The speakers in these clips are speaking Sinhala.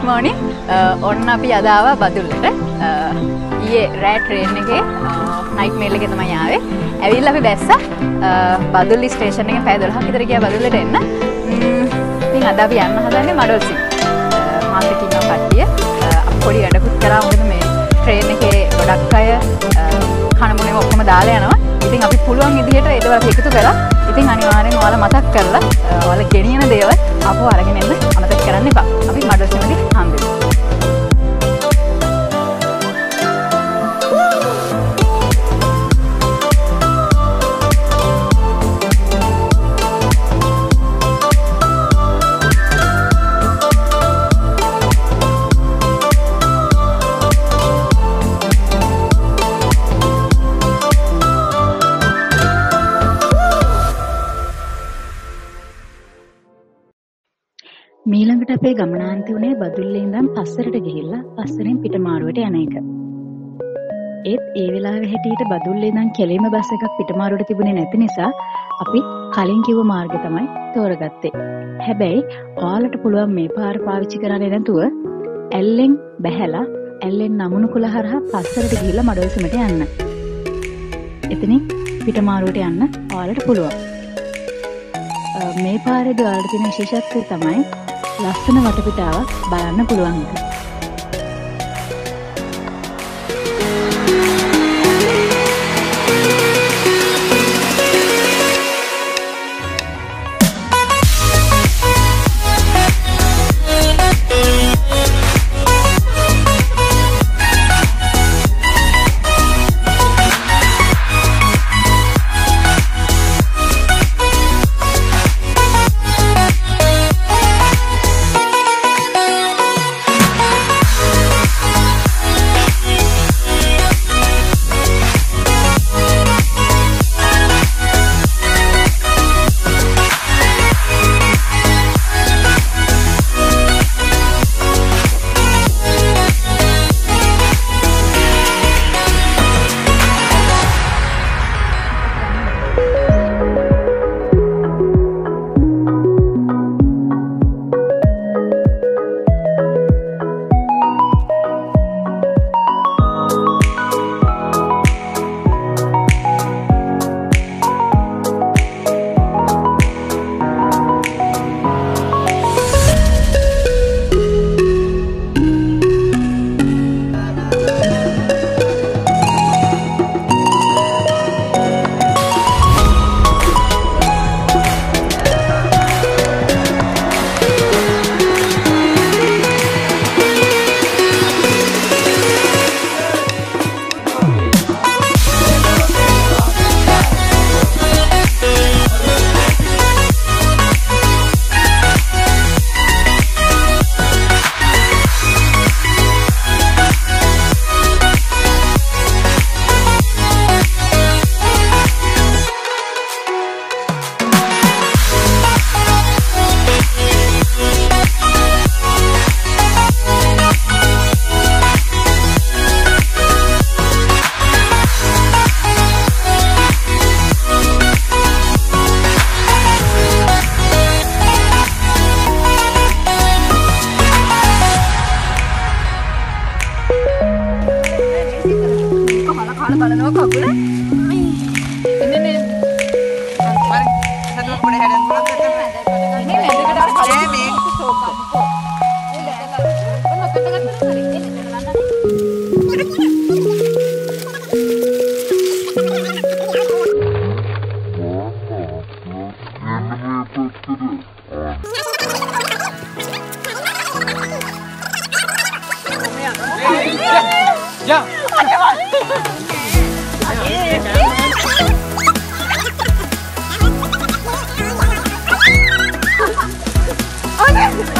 morning. ඔන්න අපි අද ආවා බදුල්ලට. ඊයේ රෑ ට්‍රේන් එකේ නයිට් මේල් එකේ තමයි ආවේ. ඇවිල්ලා අපි බැස්සා බදුල්ලි ස්ටේෂන් එකෙන් පැය 12ක් විතර ගියා බදුල්ලට එන්න. ඉතින් අද අපි යන්න හදන්නේ මඩොල්සිම. මාත් එක්ක ඉන්නවා කට්ටිය. අපි පොඩි වැඩකුත් කරා. මොකද මේ ට්‍රේන් එකේ ගොඩක් අය කනමුනේ ඔක්කොම දාලා යනවා. ඉතින් අපි පුළුවන් විදිහට ඒදවල් එකතු කරලා ඉතින් අනිවාර්යෙන් ඔයාලා මතක් කරලා ඔයාලා ගෙනියන දේවල් අපව අරගෙන එන්න අමතක කරන්න එපා. අපි මඩොල්සිමදී හම්බෙමු. මීළඟට අපේ ගමනාන්තය උනේ බදුල්ලේ ඉඳන් පස්සරට ගිහිල්ලා පස්සරෙන් පිටමාරුවට යන එක. ඒත් ඒ වෙලාවේ හැටියට බදුල්ලේ ඉඳන් කෙලින්ම බස් එකක් පිටමාරුවට තිබුණේ නැති නිසා අපි කලින් කිව්ව මාර්ගය තමයි තෝරගත්තේ. හැබැයි ඔයාලට පුළුවන් මේ පාර පාවිච්චි කරන්නේ නැතුව ඇල්ලෙන් බැහැලා ඇල්ලෙන් නමුණුකුල හරහා පස්සරට ගිහිල්ලා මඩොල්සිමට යන්න. එතනින් පිටමාරුවට යන්න ඔයාලට පුළුවන්. මේ පාරේදී ඔයාලට තියෙන විශේෂත්වය තමයි ලස්සන වටපිටාවක් බලන්න පුළුවන් එක.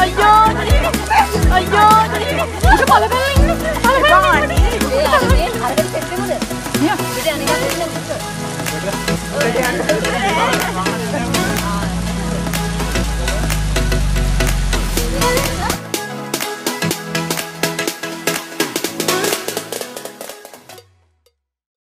Ayun! Ayun! Ayun!